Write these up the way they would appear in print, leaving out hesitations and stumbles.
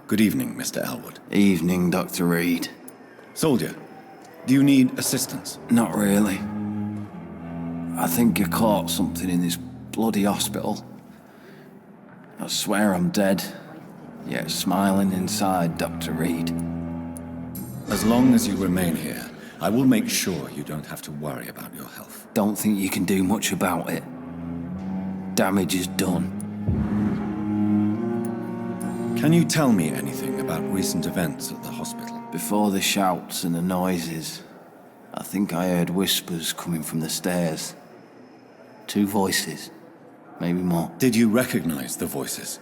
Good evening, Mr. Elwood. Evening, Dr. Reed. Soldier, do you need assistance? Not really. I think I caught something in this bloody hospital. I swear I'm dead, yet smiling inside, Dr. Reed. As long as you remain here, I will make sure you don't have to worry about your health. Don't think you can do much about it. Damage is done. Can you tell me anything about recent events at the hospital? Before the shouts and the noises, I think I heard whispers coming from the stairs. 2 voices, maybe more. Did you recognize the voices?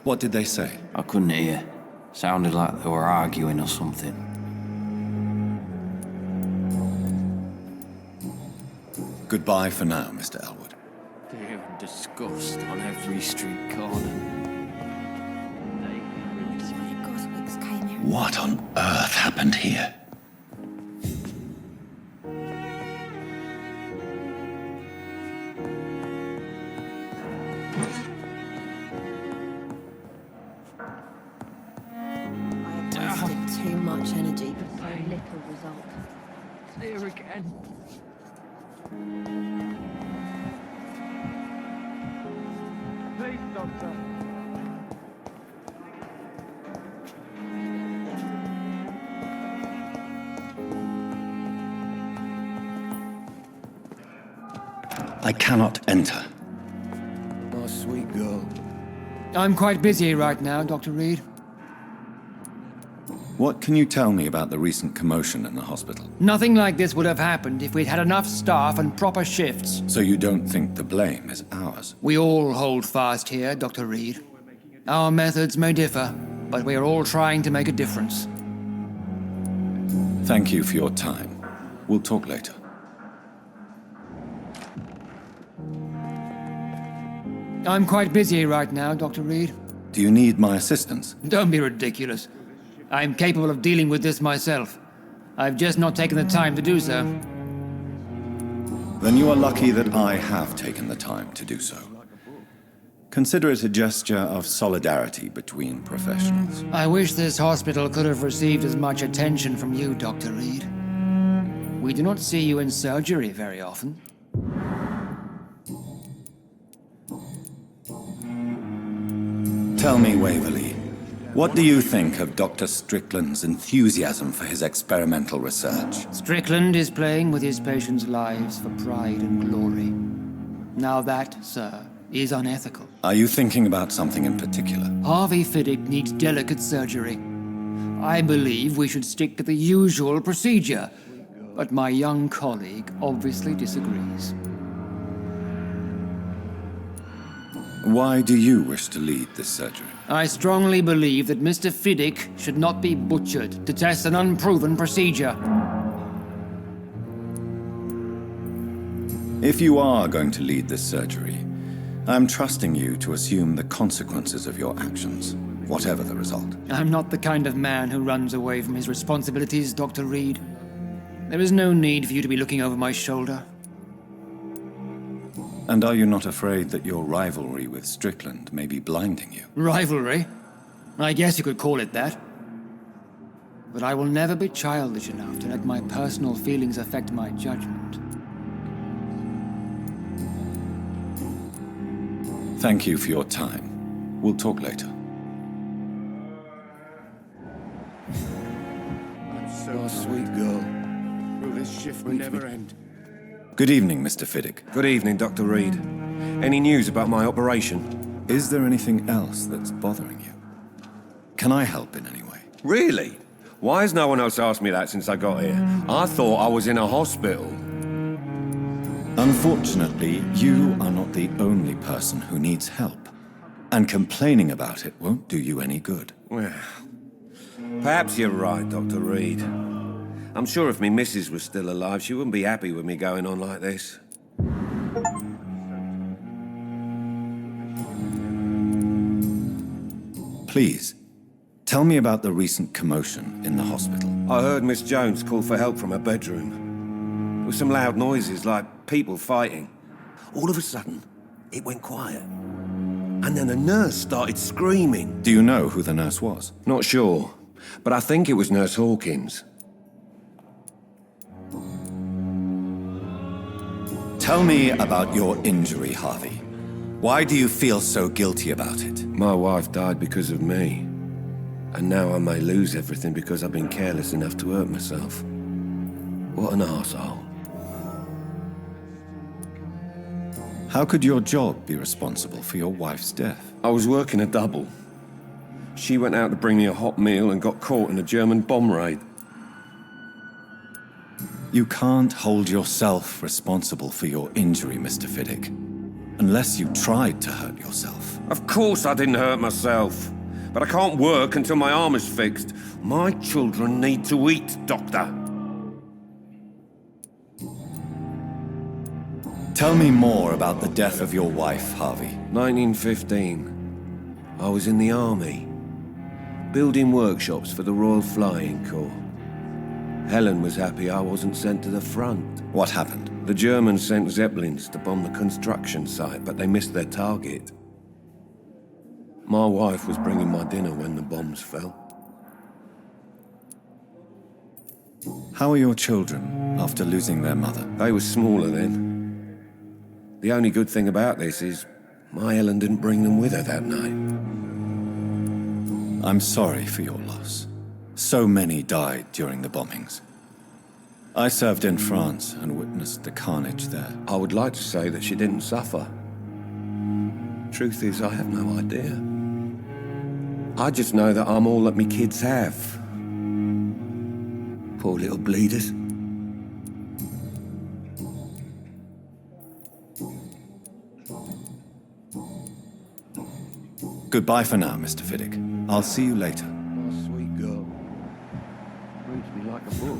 What did they say? I couldn't hear. Sounded like they were arguing or something. Goodbye for now, Mr. Elwood. Fear and disgust on every street corner. What on earth happened here? I wasted too much energy for so little result. There again. Please, Doctor. I cannot enter. My sweet girl. I'm quite busy right now, Dr. Reed. What can you tell me about the recent commotion in the hospital? Nothing like this would have happened if we'd had enough staff and proper shifts. So you don't think the blame is ours? We all hold fast here, Dr. Reed. Our methods may differ, but we are all trying to make a difference. Thank you for your time. We'll talk later. I'm quite busy right now, Dr. Reed. Do you need my assistance? Don't be ridiculous. I'm capable of dealing with this myself. I've just not taken the time to do so. Then you are lucky that I have taken the time to do so. Consider it a gesture of solidarity between professionals. I wish this hospital could have received as much attention from you, Dr. Reed. We do not see you in surgery very often. Tell me, Waverley, what do you think of Dr. Strickland's enthusiasm for his experimental research? Strickland is playing with his patients' lives for pride and glory. Now that, sir, is unethical. Are you thinking about something in particular? Harvey Fiddick needs delicate surgery. I believe we should stick to the usual procedure, but my young colleague obviously disagrees. Why do you wish to lead this surgery? I strongly believe that Mr. Fiddick should not be butchered to test an unproven procedure. If you are going to lead this surgery, I'm trusting you to assume the consequences of your actions, whatever the result. I'm not the kind of man who runs away from his responsibilities, Dr. Reed. There is no need for you to be looking over my shoulder. And are you not afraid that your rivalry with Strickland may be blinding you? Rivalry? I guess you could call it that. But I will never be childish enough to let my personal feelings affect my judgment. Thank you for your time. We'll talk later. My sweet girl. Will this shift never end? Good evening, Mr. Fiddick. Good evening, Dr. Reed. Any news about my operation? Is there anything else that's bothering you? Can I help in any way? Really? Why has no one else asked me that since I got here? I thought I was in a hospital. Unfortunately, you are not the only person who needs help. And complaining about it won't do you any good. Well, perhaps you're right, Dr. Reed. I'm sure if me missus was still alive, she wouldn't be happy with me going on like this. Please, tell me about the recent commotion in the hospital. I heard Miss Jones call for help from her bedroom. There were some loud noises, like people fighting. All of a sudden, it went quiet. And then a nurse started screaming. Do you know who the nurse was? Not sure, but I think it was Nurse Hawkins. Tell me about your injury, Harvey. Why do you feel so guilty about it? My wife died because of me. And now I may lose everything because I've been careless enough to hurt myself. What an arsehole. How could your job be responsible for your wife's death? I was working a double. She went out to bring me a hot meal and got caught in a German bomb raid. You can't hold yourself responsible for your injury, Mr. Fiddick, unless you tried to hurt yourself. Of course I didn't hurt myself. But I can't work until my arm is fixed. My children need to eat, Doctor. Tell me more about the death of your wife, Harvey. 1915. I was in the army, building workshops for the Royal Flying Corps. Helen was happy I wasn't sent to the front. What happened? The Germans sent Zeppelins to bomb the construction site, but they missed their target. My wife was bringing my dinner when the bombs fell. How are your children after losing their mother? They were smaller then. The only good thing about this is my Helen didn't bring them with her that night. I'm sorry for your loss. So many died during the bombings. I served in France and witnessed the carnage there. I would like to say that she didn't suffer. Truth is, I have no idea. I just know that I'm all that me kids have. Poor little bleeders. Goodbye for now, Mr. Fiddick. I'll see you later. My sweet girl. Reads me like a book.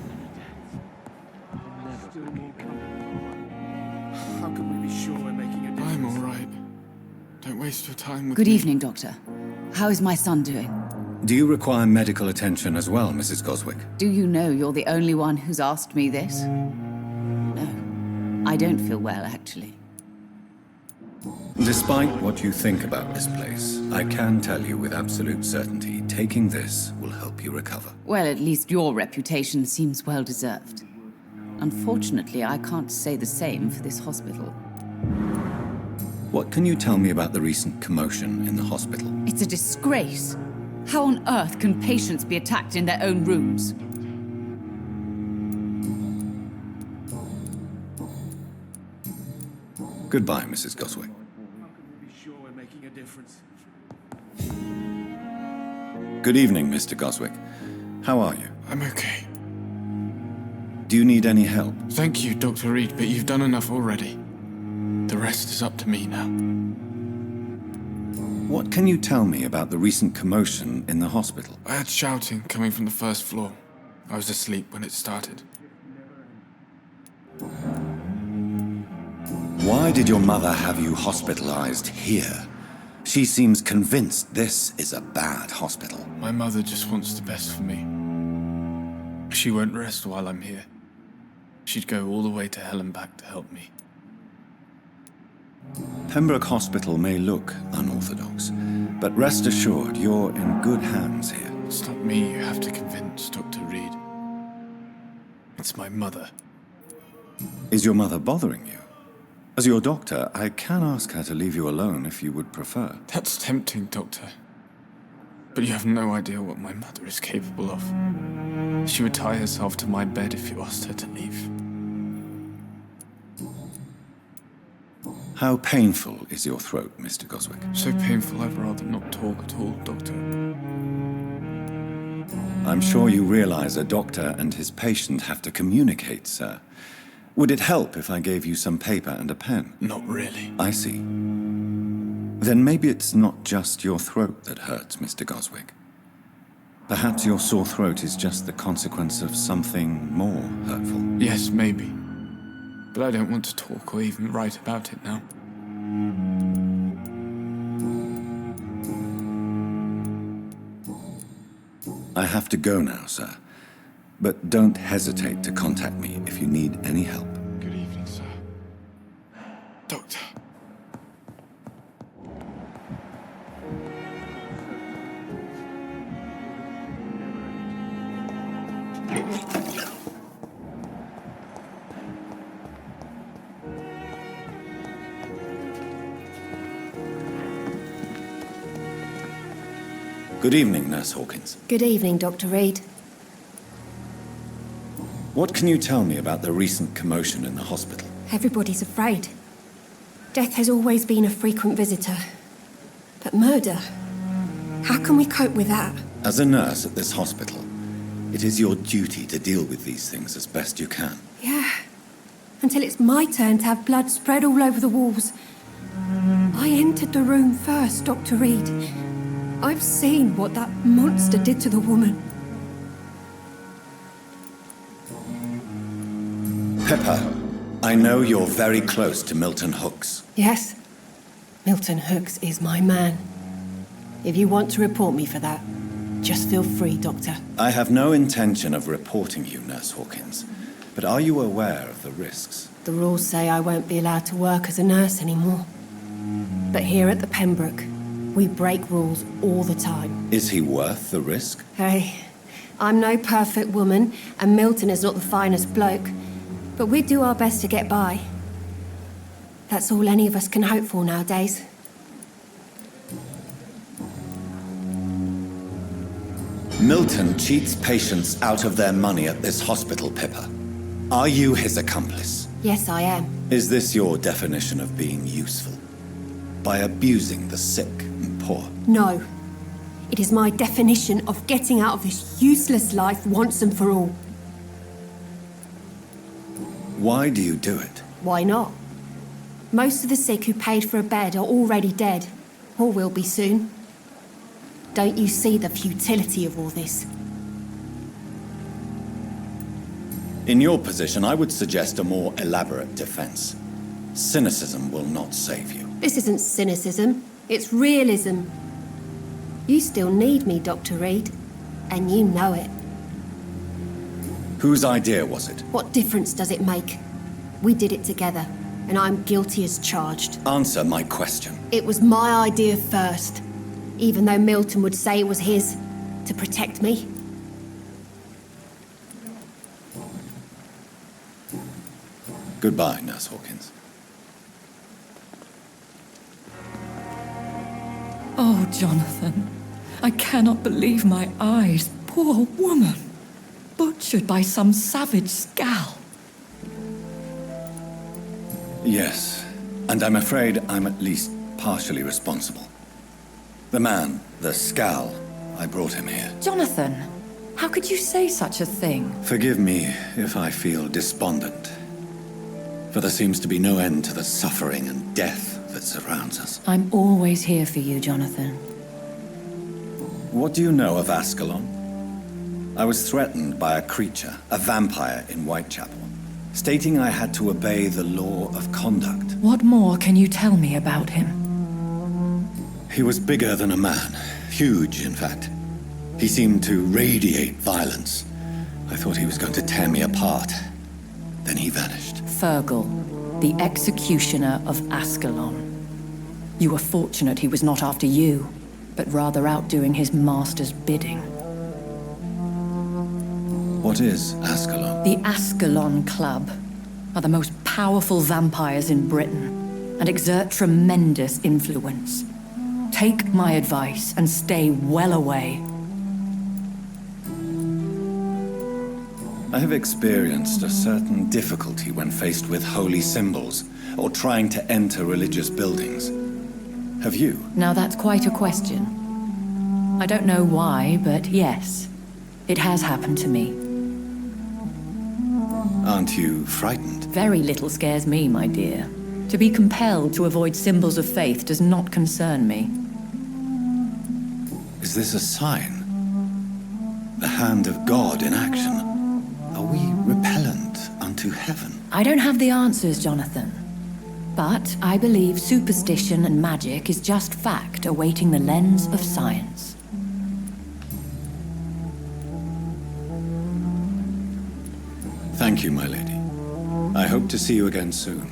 How can we be sure we're making a difference? I'm all right. Don't waste your time with Good me. evening, Doctor. How is my son doing? Do you require medical attention as well, Mrs. Goswick? Do you know you're the only one who's asked me this? No, I don't feel well, actually. Despite what you think about this place, I can tell you with absolute certainty, taking this will help you recover. Well, at least your reputation seems well-deserved. Unfortunately, I can't say the same for this hospital. What can you tell me about the recent commotion in the hospital? It's a disgrace. How on earth can patients be attacked in their own rooms? Goodbye, Mrs. Goswick. How can we be sure we're making a difference? Good evening, Mr. Goswick. How are you? I'm okay. Do you need any help? Thank you, Dr. Reed, but you've done enough already. The rest is up to me now. What can you tell me about the recent commotion in the hospital? I had shouting coming from the first floor. I was asleep when it started. Why did your mother have you hospitalized here? She seems convinced this is a bad hospital. My mother just wants the best for me. She won't rest while I'm here. She'd go all the way to hell and back to help me. Pembroke Hospital may look unorthodox, but rest assured you're in good hands here. It's not me you have to convince, Dr. Reed. It's my mother. Is your mother bothering you? As your doctor, I can ask her to leave you alone if you would prefer. That's tempting, Doctor. But you have no idea what my mother is capable of. She would tie herself to my bed if you asked her to leave. How painful is your throat, Mr. Goswick? So painful I'd rather not talk at all, Doctor. I'm sure you realize a doctor and his patient have to communicate, sir. Would it help if I gave you some paper and a pen? Not really. I see. Then maybe it's not just your throat that hurts, Mr. Goswick. Perhaps your sore throat is just the consequence of something more hurtful. Yes, maybe. But I don't want to talk or even write about it now. I have to go now, sir. But don't hesitate to contact me if you need any help. Good evening, sir. Doctor. Good evening, Nurse Hawkins. Good evening, Dr. Reed. What can you tell me about the recent commotion in the hospital? Everybody's afraid. Death has always been a frequent visitor. But murder? How can we cope with that? As a nurse at this hospital, it is your duty to deal with these things as best you can. Yeah. Until it's my turn to have blood spread all over the walls. I entered the room first, Dr. Reed. I've seen what that monster did to the woman. Pippa, I know you're very close to Milton Hooks. Yes. Milton Hooks is my man. If you want to report me for that, just feel free, Doctor. I have no intention of reporting you, Nurse Hawkins. But are you aware of the risks? The rules say I won't be allowed to work as a nurse anymore. But here at the Pembroke, we break rules all the time. Is he worth the risk? Hey, I'm no perfect woman, and Milton is not the finest bloke. But we do our best to get by. That's all any of us can hope for nowadays. Milton cheats patients out of their money at this hospital, Pippa. Are you his accomplice? Yes, I am. Is this your definition of being useful? By abusing the sick and poor? No. It is my definition of getting out of this useless life once and for all. Why do you do it? Why not? Most of the sick who paid for a bed are already dead, or will be soon. Don't you see the futility of all this? In your position, I would suggest a more elaborate defense. Cynicism will not save you. This isn't cynicism, it's realism. You still need me, Dr. Reed, and you know it. Whose idea was it? What difference does it make? We did it together, and I'm guilty as charged. Answer my question. It was my idea first, even though Milton would say it was his, to protect me. Goodbye, Nurse Hawkins. Oh, Jonathan, I cannot believe my eyes. Poor woman, butchered by some savage scowl. Yes, and I'm afraid I'm at least partially responsible. The man, the scowl, I brought him here. Jonathan, how could you say such a thing? Forgive me if I feel despondent, for there seems to be no end to the suffering and death that surrounds us. I'm always here for you, Jonathan. What do you know of Ascalon? I was threatened by a creature, a vampire in Whitechapel, stating I had to obey the law of conduct. What more can you tell me about him? He was bigger than a man, huge, in fact. He seemed to radiate violence. I thought he was going to tear me apart. Then he vanished. Fergal, the executioner of Ascalon. You were fortunate he was not after you, but rather out doing his master's bidding. What is Ascalon? The Ascalon Club are the most powerful vampires in Britain and exert tremendous influence. Take my advice and stay well away. I have experienced a certain difficulty when faced with holy symbols or trying to enter religious buildings. Have you? Now that's quite a question. I don't know why, but yes, it has happened to me. Aren't you frightened? Very little scares me, my dear. To be compelled to avoid symbols of faith does not concern me. Is this a sign? The hand of God in action? Are we repellent unto heaven? I don't have the answers, Jonathan. But I believe superstition and magic is just fact awaiting the lens of science. Thank you, my lady. I hope to see you again soon.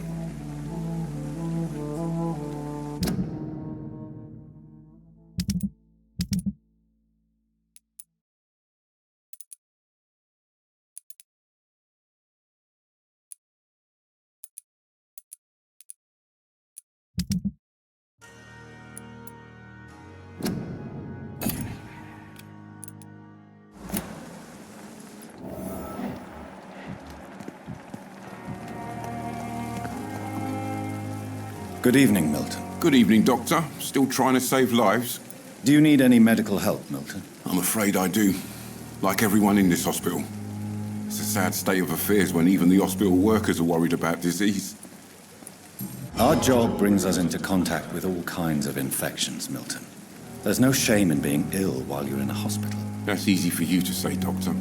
Good evening, Milton. Good evening, Doctor. Still trying to save lives? Do you need any medical help, Milton? I'm afraid I do. Like everyone in this hospital. It's a sad state of affairs when even the hospital workers are worried about disease. Our job brings us into contact with all kinds of infections, Milton. There's no shame in being ill while you're in a hospital. That's easy for you to say, Doctor.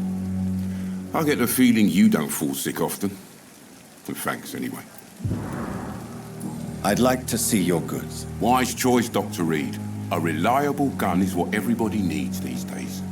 I get the feeling you don't fall sick often. Well, thanks, anyway. I'd like to see your goods. Wise choice, Dr. Reed. A reliable gun is what everybody needs these days.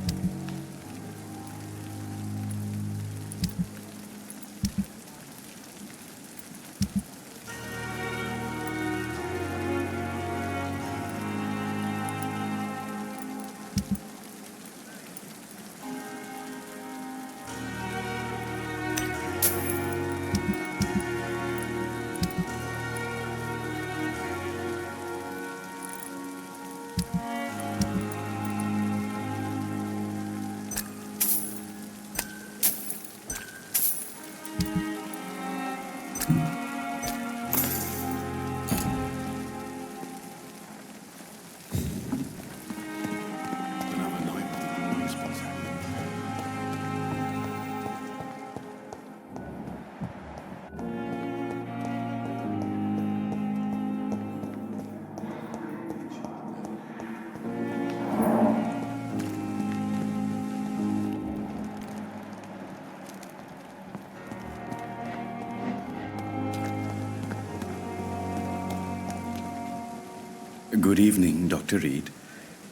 Good evening, Dr. Reed.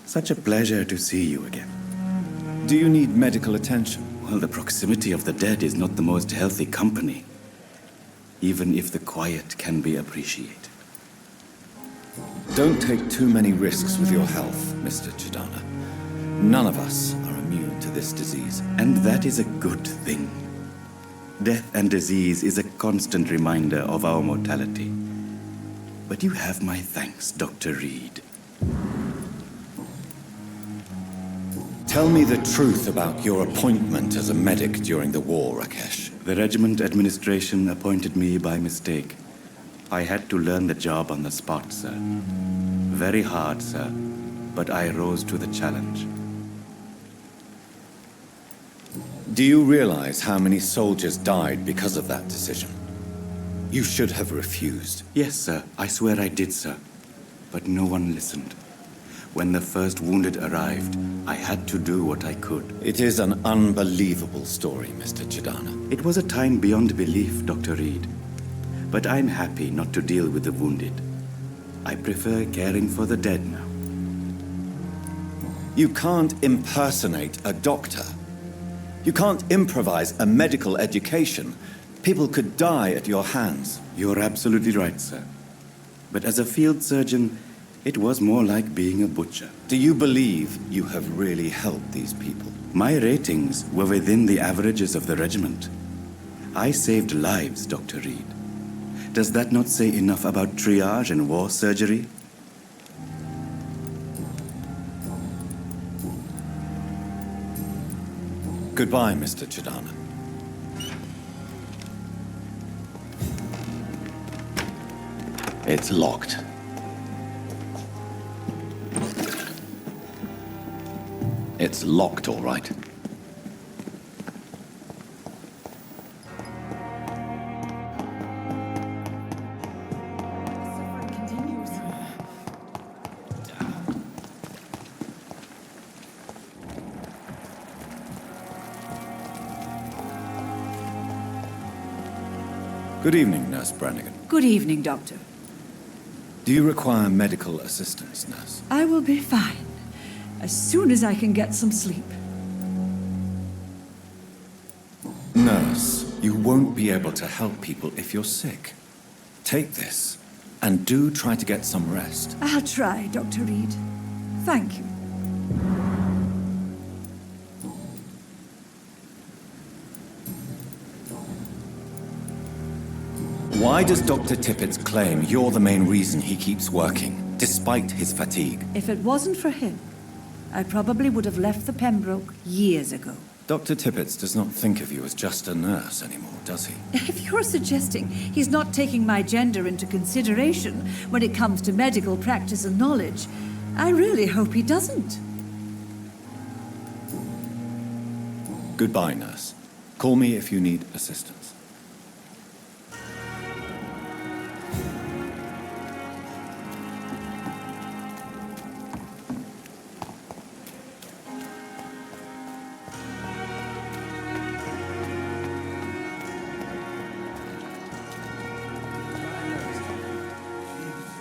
Such a pleasure to see you again. Do you need medical attention? Well, the proximity of the dead is not the most healthy company, even if the quiet can be appreciated. Don't take too many risks with your health, Mr. Chidana. None of us are immune to this disease. And that is a good thing. Death and disease is a constant reminder of our mortality. But you have my thanks, Dr. Reed. Tell me the truth about your appointment as a medic during the war, Rakesh. The regiment administration appointed me by mistake. I had to learn the job on the spot, sir. Very hard, sir, but I rose to the challenge. Do you realize how many soldiers died because of that decision? You should have refused. Yes, sir. I swear I did, sir. But no one listened. When the first wounded arrived, I had to do what I could. It is an unbelievable story, Mr. Chidana. It was a time beyond belief, Dr. Reed. But I'm happy not to deal with the wounded. I prefer caring for the dead now. You can't impersonate a doctor. You can't improvise a medical education. People could die at your hands. You're absolutely right, sir. But as a field surgeon, it was more like being a butcher. Do you believe you have really helped these people? My ratings were within the averages of the regiment. I saved lives, Dr. Reed. Does that not say enough about triage and war surgery? Goodbye, Mr. Chidana. It's locked. It's locked, all right. Good evening, Nurse Brannigan. Good evening, Doctor. Do you require medical assistance, Nurse? I will be fine, as soon as I can get some sleep. Nurse, you won't be able to help people if you're sick. Take this, and do try to get some rest. I'll try, Dr. Reed. Thank you. Why does Dr. Tippett claim you're the main reason he keeps working, despite his fatigue? If it wasn't for him, I probably would have left the Pembroke years ago. Dr. Tippett does not think of you as just a nurse anymore, does he? If you're suggesting he's not taking my gender into consideration when it comes to medical practice and knowledge, I really hope he doesn't. Goodbye, nurse. Call me if you need assistance.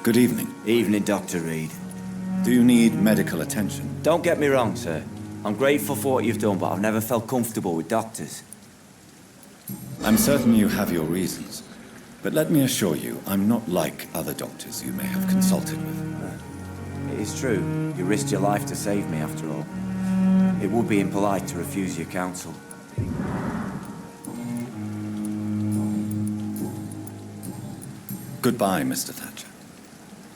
Good evening. Evening, Dr. Reed. Do you need medical attention? Don't get me wrong, sir. I'm grateful for what you've done, but I've never felt comfortable with doctors. I'm certain you have your reasons. But let me assure you, I'm not like other doctors you may have consulted with. It is true. You risked your life to save me, after all. It would be impolite to refuse your counsel. Goodbye, Mr. Thatcher.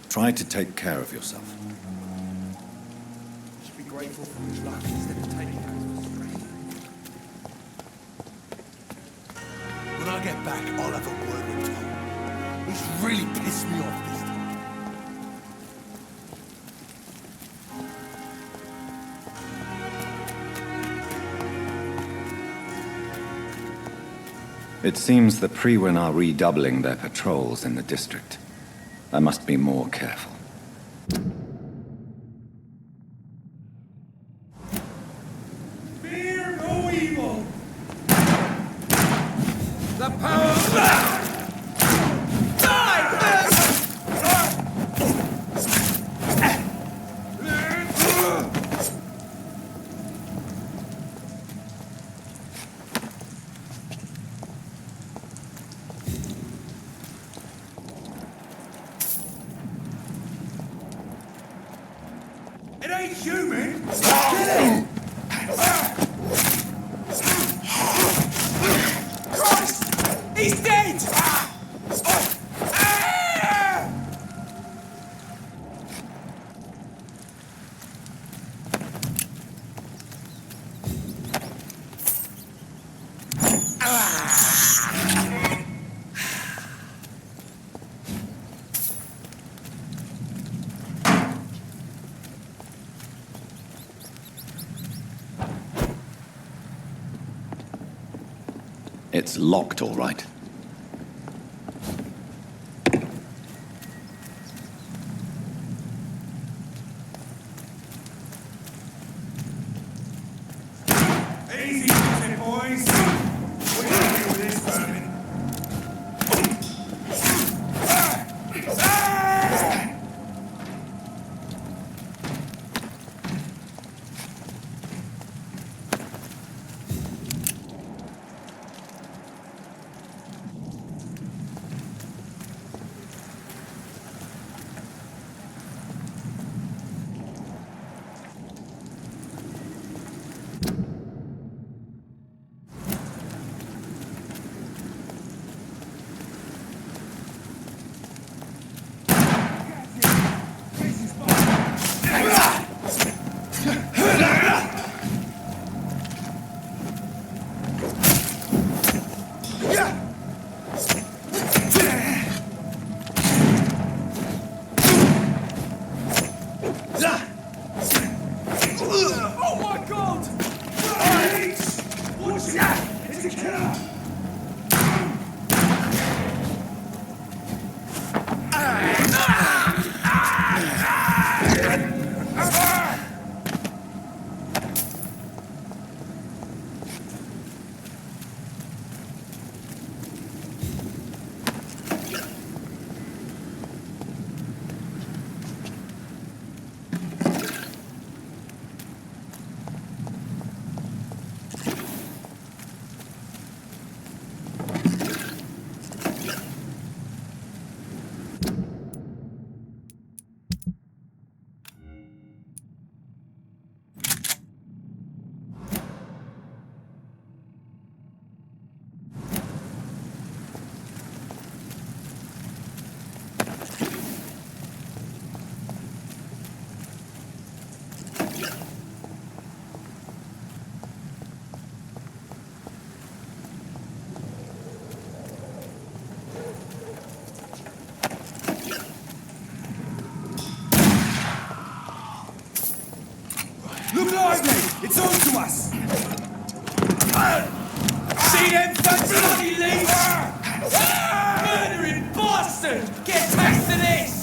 Try to take care of yourself. Should be grateful for his luck instead of taking it as a strain. When I get back, I'll have a word with Tom. He's really pissed me off this time. It seems the Prewin are redoubling their patrols in the district. I must be more careful. Fear no evil! The power of It ain't human! Christ! He's dead! It's locked, all right. Easy, boys! We can deal with this burning. Oh my God! See them thugs bloody leave? Murdering bastard! Get a taste of this!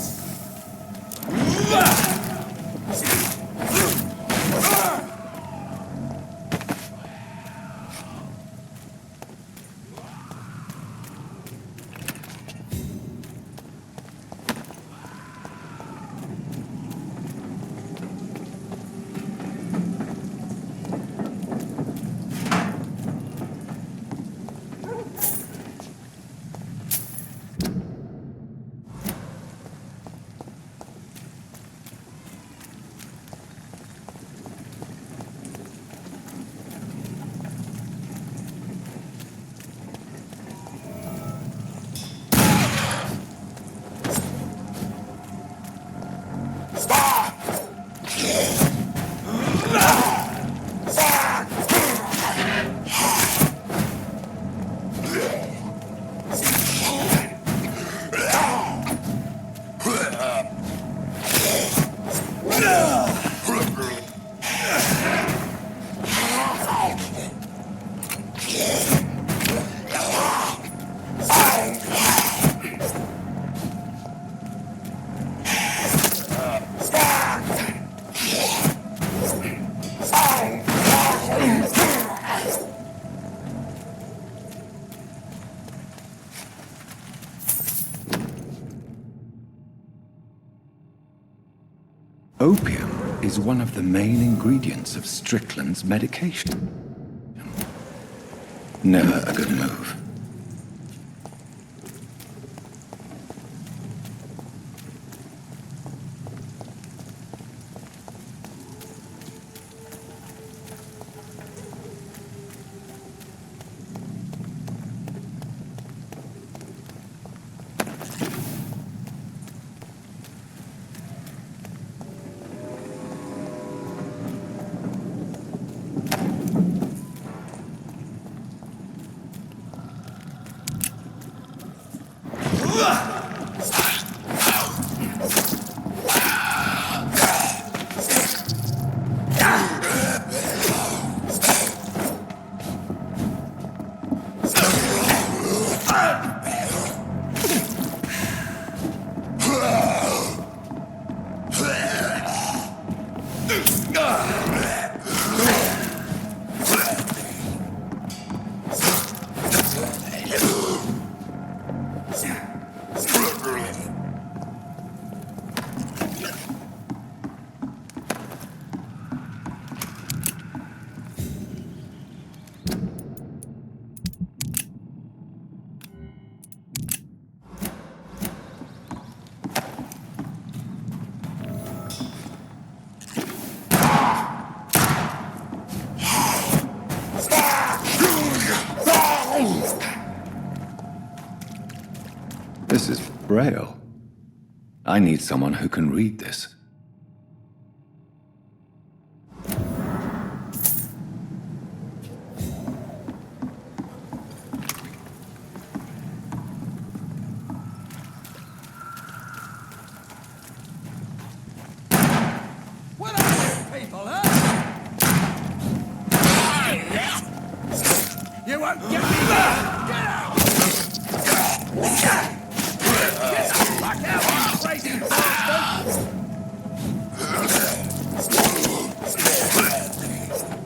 Opium is one of the main ingredients of Strickland's medication. Never a good move. This is Braille. I need someone who can read this. What are you people, huh? You won't get me! Get out! Back out, you crazy bastard!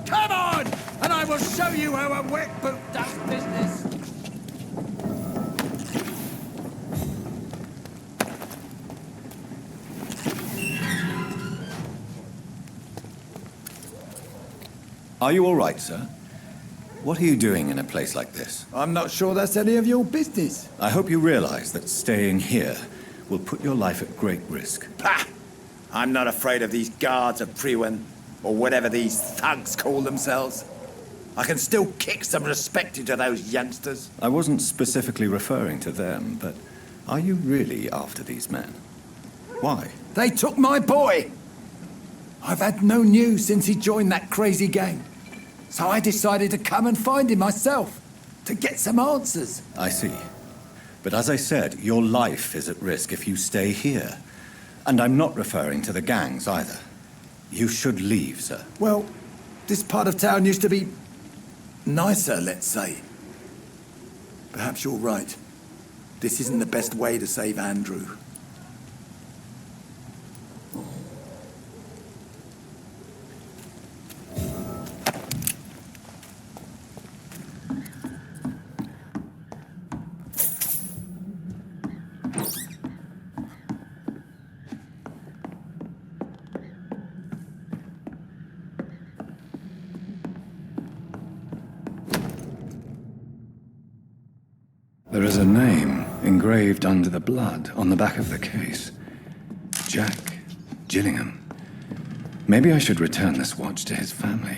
Come on, and I will show you how a wet boot does business. Are you all right, sir? What are you doing in a place like this? I'm not sure that's any of your business. I hope you realize that staying here will put your life at great risk. Pah! I'm not afraid of these guards of Priwen, or whatever these thugs call themselves. I can still kick some respect into those youngsters. I wasn't specifically referring to them, but are you really after these men? Why? They took my boy! I've had no news since he joined that crazy gang. So I decided to come and find him myself, to get some answers. I see. But as I said, your life is at risk if you stay here. And I'm not referring to the gangs either. You should leave, sir. Well, This part of town used to be nicer, let's say. Perhaps you're right. This isn't the best way to save Andrew. There is a name engraved under the blood on the back of the case. Jack Gillingham. Maybe I should return this watch to his family.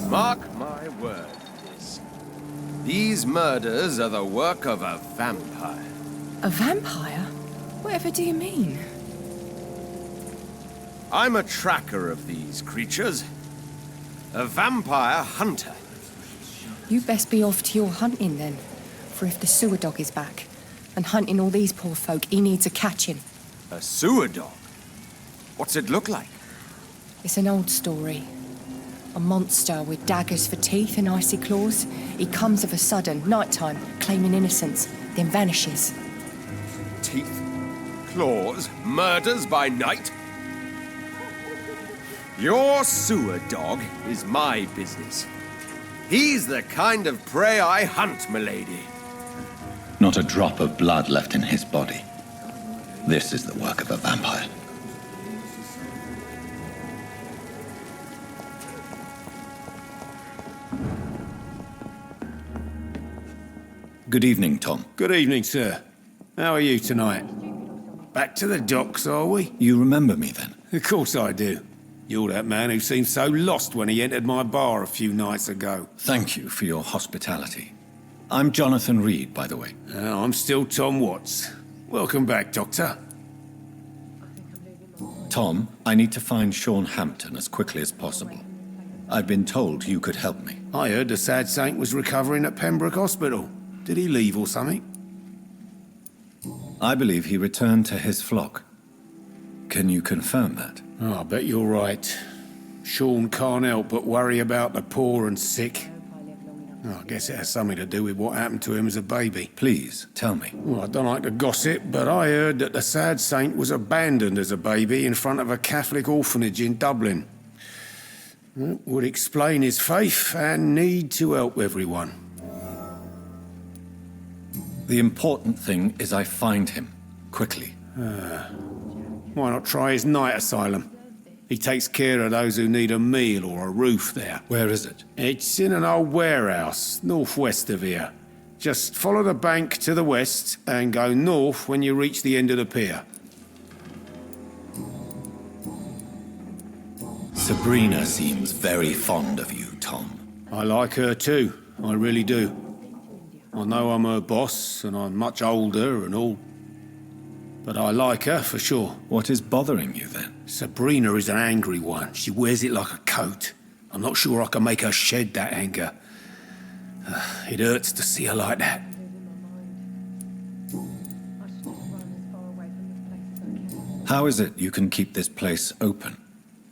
Mark my words. These murders are the work of a vampire. A vampire? Whatever do you mean? I'm a tracker of these creatures. A vampire hunter. You best be off to your hunting then. For if the sewer dog is back and hunting all these poor folk, he needs a catching. A sewer dog? What's it look like? It's an old story. A monster with daggers for teeth and icy claws. He comes of a sudden, nighttime, claiming innocence, then vanishes. Teeth, claws, murders by night? Your sewer dog is my business. He's the kind of prey I hunt, milady. Not a drop of blood left in his body. This is the work of a vampire. Good evening, Tom. Good evening, sir. How are you tonight? Back to the docks, are we? You remember me then? Of course I do. You're that man who seemed so lost when he entered my bar a few nights ago. Thank you for your hospitality. I'm Jonathan Reed, by the way. I'm still Tom Watts. Welcome back, Doctor. Tom, I need to find Šon Hэмптон as quickly as possible. I've been told you could help me. I heard the sad saint was recovering at Pembroke Hospital. Did he leave or something? I believe he returned to his flock. Can you confirm that? Oh, I bet you're right. Sean can't help but worry about the poor and sick. Oh, I guess it has something to do with what happened to him as a baby. Please, tell me. Well, I don't like to gossip, but I heard that the sad saint was abandoned as a baby in front of a Catholic orphanage in Dublin. That would explain his faith and need to help everyone. The important thing is I find him, quickly. Why not try his night asylum? He takes care of those who need a meal or a roof there. Where is it? It's in an old warehouse, northwest of here. Just follow the bank to the west and go north when you reach the end of the pier. Sabrina seems very fond of you, Tom. I like her too, I really do. I know I'm her boss and I'm much older and all, but I like her for sure. What is bothering you then? Sabrina is an angry one. She wears it like a coat. I'm not sure I can make her shed that anger. It hurts to see her like that. How is it you can keep this place open?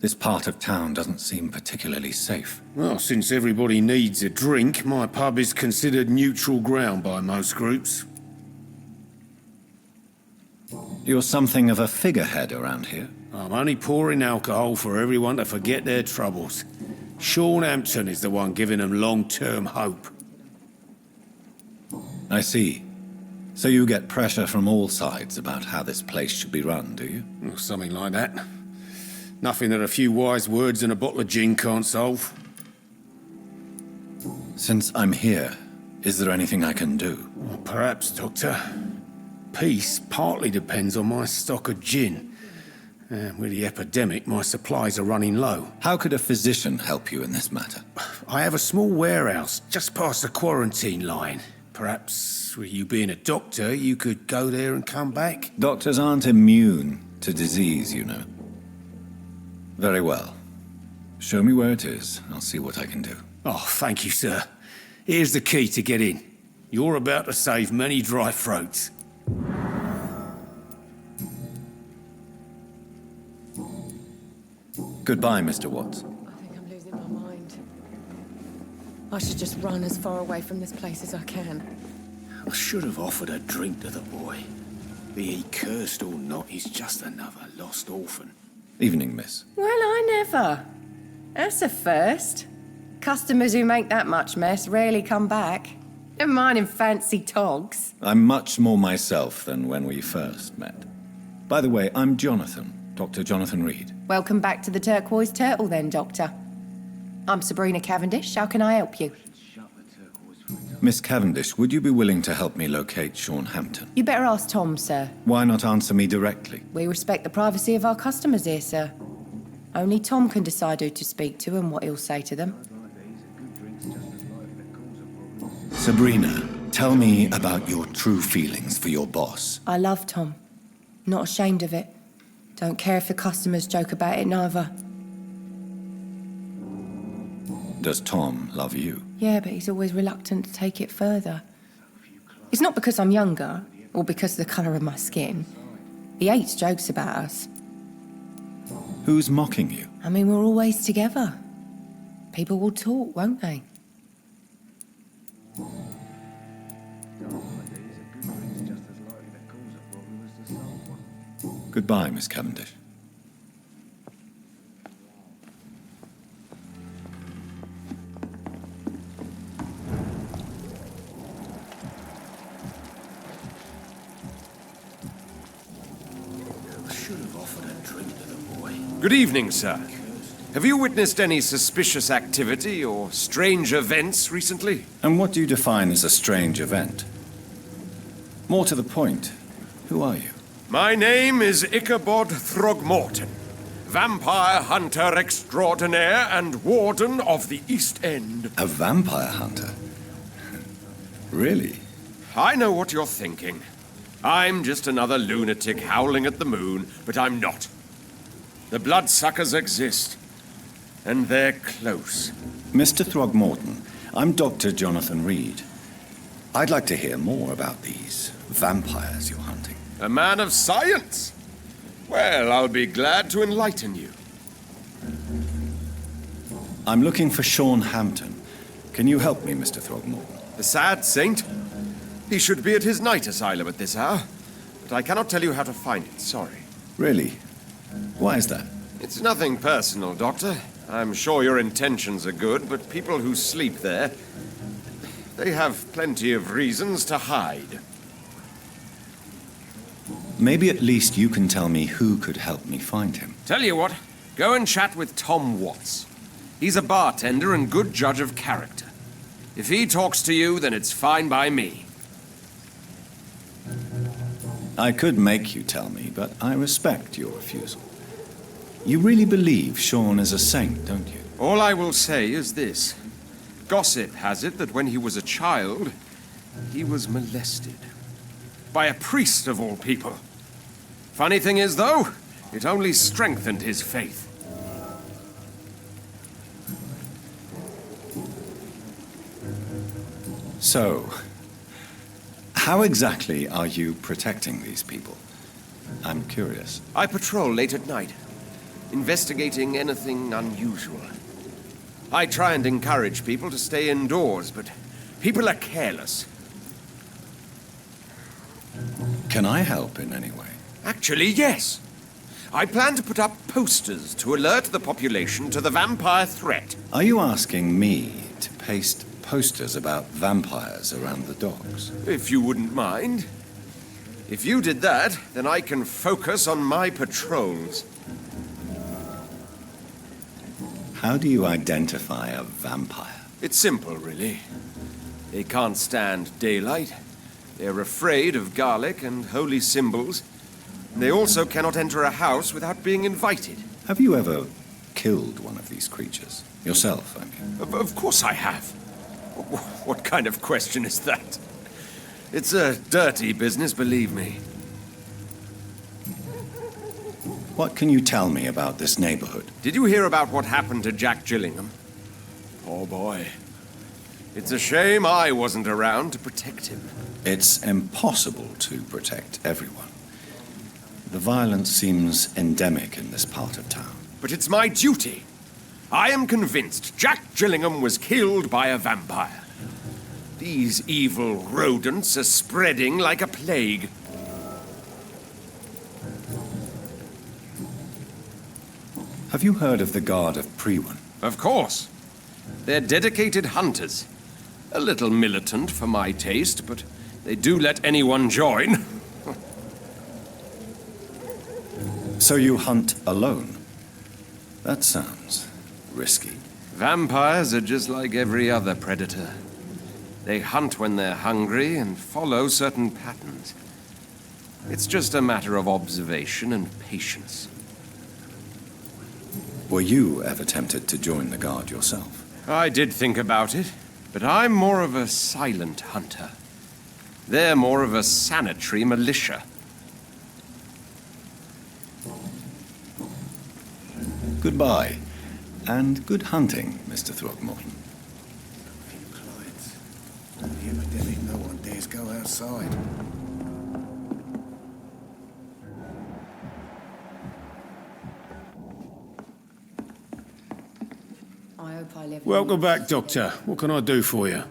This part of town doesn't seem particularly safe. Well, since everybody needs a drink, my pub is considered neutral ground by most groups. You're something of a figurehead around here. I'm only pouring alcohol for everyone to forget their troubles. Sean Hэмптон is the one giving them long-term hope. I see. So you get pressure from all sides about how this place should be run, do you? Well, something like that. Nothing that a few wise words and a bottle of gin can't solve. Since I'm here, is there anything I can do? Well, perhaps, Doctor. Peace partly depends on my stock of gin. With the epidemic, my supplies are running low. How could a physician help you in this matter? I have a small warehouse just past the quarantine line. Perhaps, with you being a doctor, you could go there and come back? Doctors aren't immune to disease, you know. Very well. Show me where it is. I'll see what I can do. Oh, thank you, sir. Here's the key to get in. You're about to save many dry throats. Goodbye, Mr. Watts. I think I'm losing my mind. I should just run as far away from this place as I can. I should have offered a drink to the boy. Be he cursed or not, he's just another lost orphan. Evening, miss. Well, I never. That's a first. Customers who make that much mess rarely come back. Never mind in fancy togs. I'm much more myself than when we first met. By the way, I'm Jonathan, Dr. Jonathan Reed. Welcome back to the Turquoise Turtle then, Doctor. I'm Sabrina Cavendish. How can I help you? Miss Cavendish, would you be willing to help me locate Sean Hэмптон? You better ask Tom, sir. Why not answer me directly? We respect the privacy of our customers here, sir. Only Tom can decide who to speak to and what he'll say to them. Sabrina, tell me about your true feelings for your boss. I love Tom. Not ashamed of it. Don't care if the customers joke about it neither. Does Tom love you? Yeah, but he's always reluctant to take it further. It's not because I'm younger, or because of the colour of my skin. He hates jokes about us. Who's mocking you? I mean, we're always together. People will talk, won't they? Goodbye, Miss Cavendish. Good evening, sir. Have you witnessed any suspicious activity or strange events recently? And what do you define as a strange event? More to the point, who are you? My name is Ichabod Throgmorton, vampire hunter extraordinaire and warden of the East End. A vampire hunter? Really? I know what you're thinking. I'm just another lunatic howling at the moon, but I'm not. The bloodsuckers exist, and they're close. Mr. Throgmorton, I'm Dr. Jonathan Reed. I'd like to hear more about these vampires you're hunting. A man of science? Well, I'll be glad to enlighten you. I'm looking for Šon Hэмптон. Can you help me, Mr. Throgmorton? The sad saint? He should be at his night asylum at this hour, but I cannot tell you how to find it, sorry. Really? Why is that? It's nothing personal, Doctor. I'm sure your intentions are good, but people who sleep there, they have plenty of reasons to hide. Maybe at least you can tell me who could help me find him. Tell you what, go and chat with Tom Watts. He's a bartender and good judge of character. If he talks to you, then it's fine by me. I could make you tell me, but I respect your refusal. You really believe Šon is a saint, don't you? All I will say is this. Gossip has it that when he was a child, he was molested. By a priest of all people. Funny thing is, though, it only strengthened his faith. So, how exactly are you protecting these people? I'm curious. I patrol late at night, investigating anything unusual. I try and encourage people to stay indoors, but people are careless. Can I help in any way? Actually, yes. I plan to put up posters to alert the population to the vampire threat. Are you asking me to paste posters about vampires around the docks? If you wouldn't mind. If you did that, then I can focus on my patrols. How do you identify a vampire? It's simple, really. They can't stand daylight. They're afraid of garlic and holy symbols. They also cannot enter a house without being invited. Have you ever killed one of these creatures? Yourself, I mean. Of course I have. What kind of question is that? It's a dirty business, believe me. What can you tell me about this neighborhood? Did you hear about what happened to Jack Gillingham? Poor boy. It's a shame I wasn't around to protect him. It's impossible to protect everyone. The violence seems endemic in this part of town. But it's my duty. I am convinced Jack Gillingham was killed by a vampire. These evil rodents are spreading like a plague. Have you heard of the Guard of Priwen? Of course. They're dedicated hunters. A little militant for my taste, but they do let anyone join. So you hunt alone? That sounds risky. Vampires are just like every other predator. They hunt when they're hungry and follow certain patterns. It's just a matter of observation and patience. Were you ever tempted to join the Guard yourself? I did think about it, but I'm more of a silent hunter. They're more of a sanitary militia. Goodbye, and good hunting, Mr. Throgmorton. The epidemic, no one dares go outside. I hope I live. Welcome back, Doctor. What can I do for you?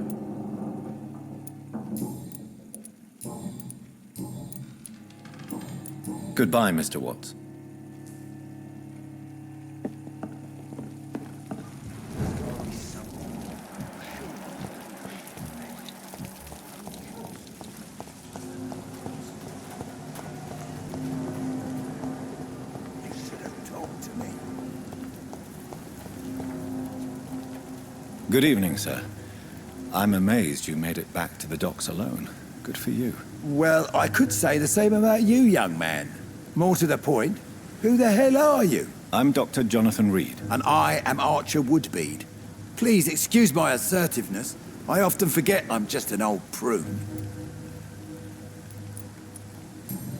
Goodbye, Mr. Watts. Good evening, sir. I'm amazed you made it back to the docks alone. Good for you. Well, I could say the same about you, young man. More to the point, who the hell are you? I'm Dr. Jonathan Reed. And I am Archer Woodbead. Please excuse my assertiveness. I often forget I'm just an old prune.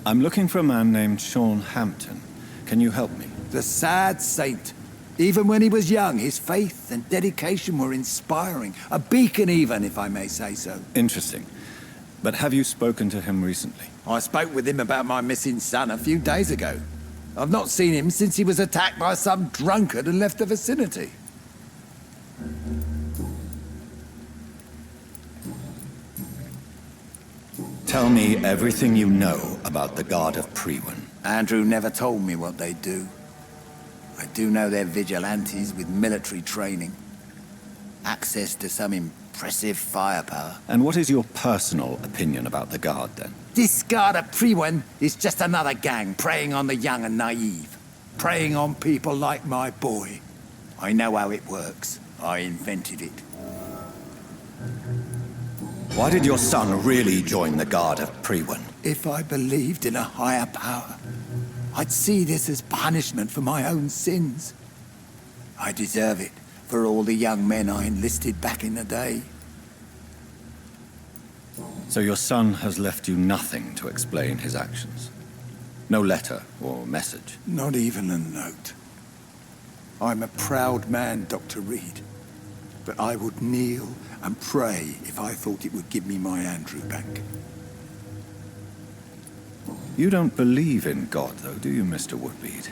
I'm looking for a man named Šon Hэмптон. Can you help me? The sad saint. Even when he was young, his faith and dedication were inspiring. A beacon even, if I may say so. Interesting. But have you spoken to him recently? I spoke with him about my missing son a few days ago. I've not seen him since he was attacked by some drunkard and left the vicinity. Tell me everything you know about the Guard of Priwen. Andrew never told me what they do. I do know they're vigilantes with military training. Access to some impressive firepower. And what is your personal opinion about the Guard, then? This Guard of Priwen is just another gang preying on the young and naive. Preying on people like my boy. I know how it works. I invented it. Why did your son really join the Guard of Priwen? If I believed in a higher power, I'd see this as punishment for my own sins. I deserve it for all the young men I enlisted back in the day. So your son has left you nothing to explain his actions? No letter or message? Not even a note. I'm a proud man, Dr. Reed. But I would kneel and pray if I thought it would give me my Andrew back. You don't believe in God, though, do you, Mr. Woodbead?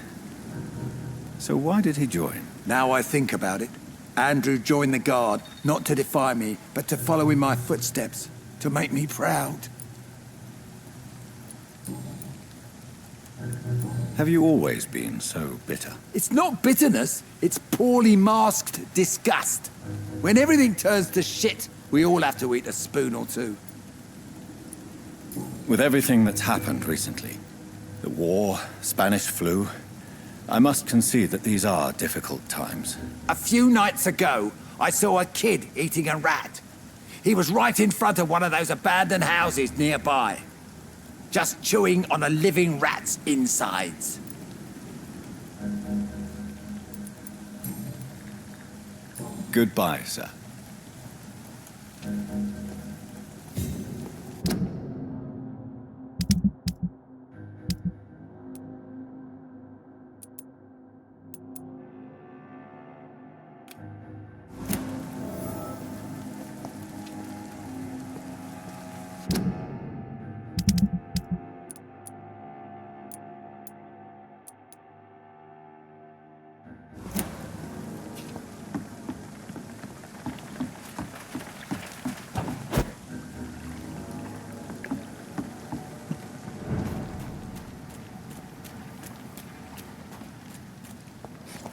So why did he join? Now I think about it, Andrew joined the Guard, not to defy me, but to follow in my footsteps, to make me proud. Have you always been so bitter? It's not bitterness, it's poorly masked disgust. When everything turns to shit, we all have to eat a spoon or two. With everything that's happened recently, the war, Spanish flu, I must concede that these are difficult times. A few nights ago, I saw a kid eating a rat. He was right in front of one of those abandoned houses nearby. Just chewing on a living rat's insides. Goodbye, sir.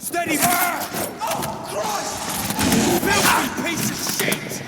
Steady! Oh, Christ! Filthy piece of shit!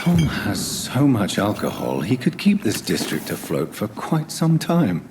Tom has so much alcohol, he could keep this district afloat for quite some time.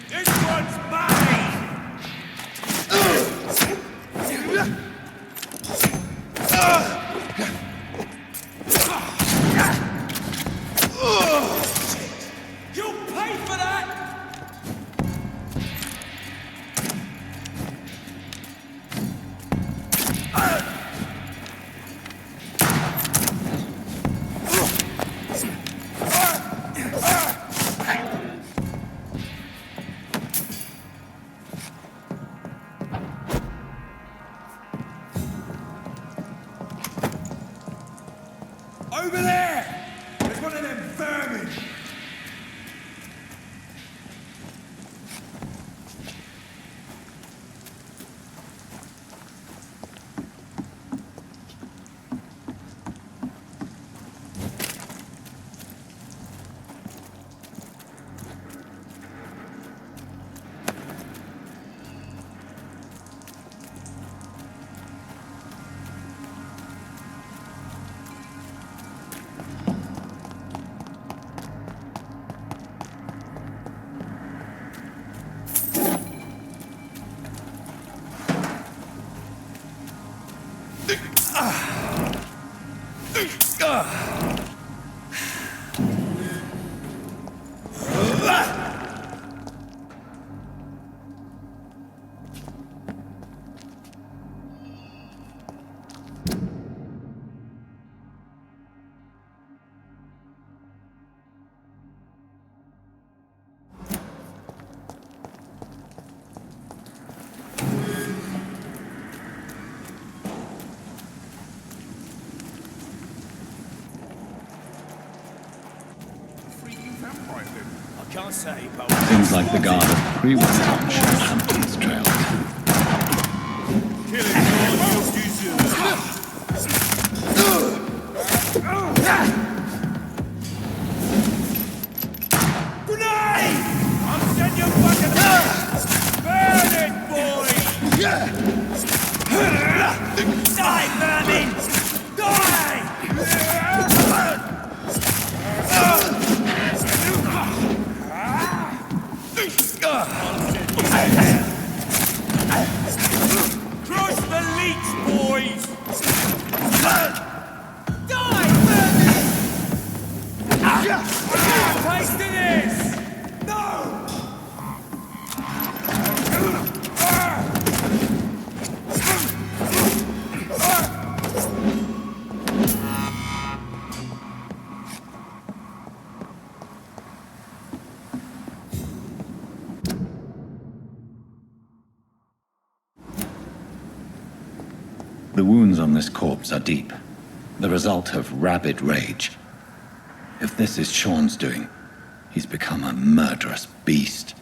This one's mine! Over there! There's one of them vermin! Seems like the guard of pre-war on Shon Hэмphton's trail. Grenade! I'll send you fucking... Burn it, boy! Die, vermin! Die! Crush the leech, boys! Die, vermin! Taste of this! No! The wounds on this corpse are deep, the result of rabid rage. If this is Sean's doing, he's become a murderous beast.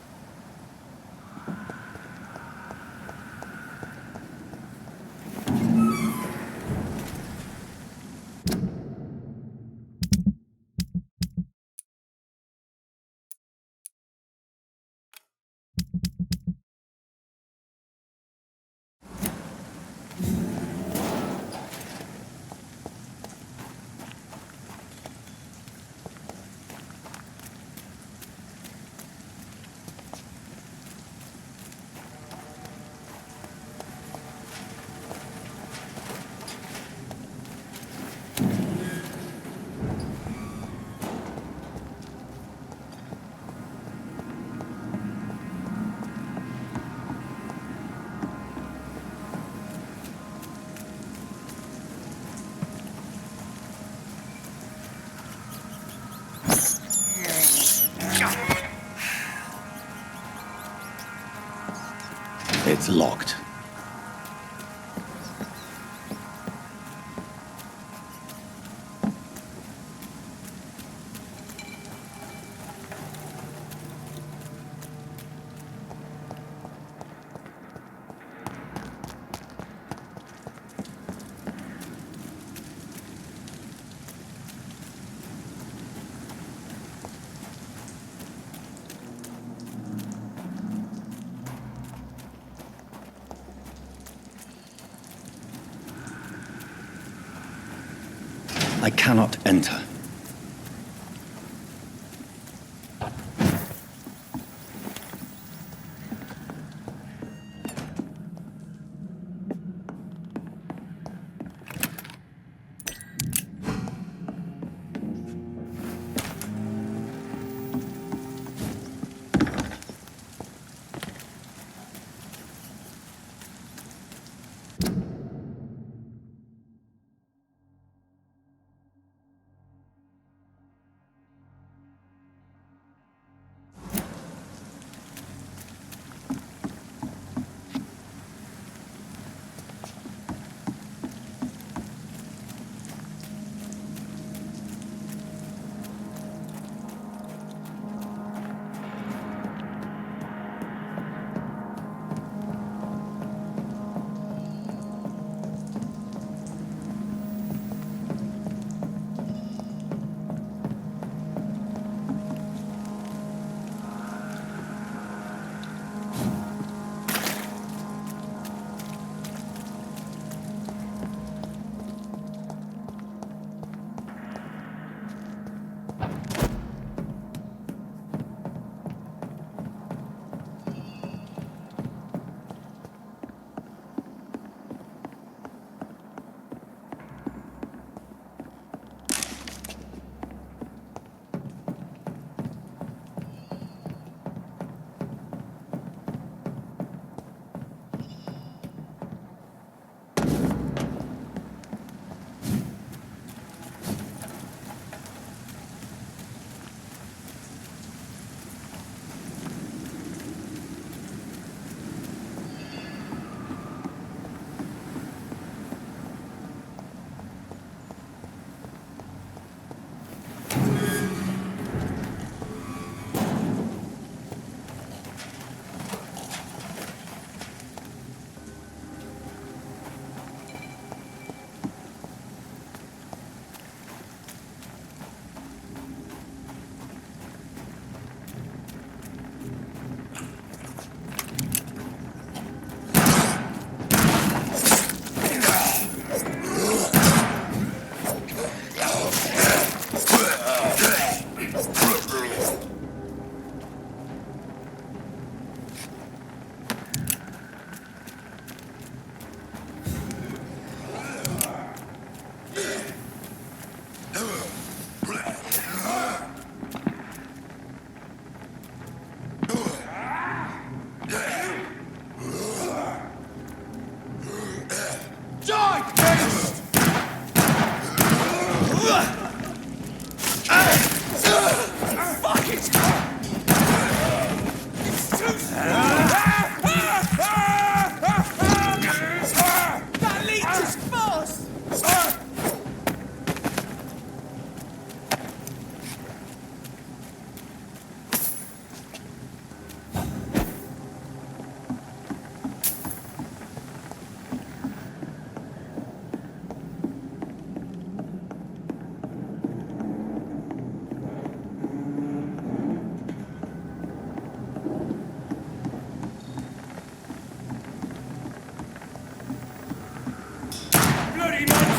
It's locked. I cannot enter. dirty man!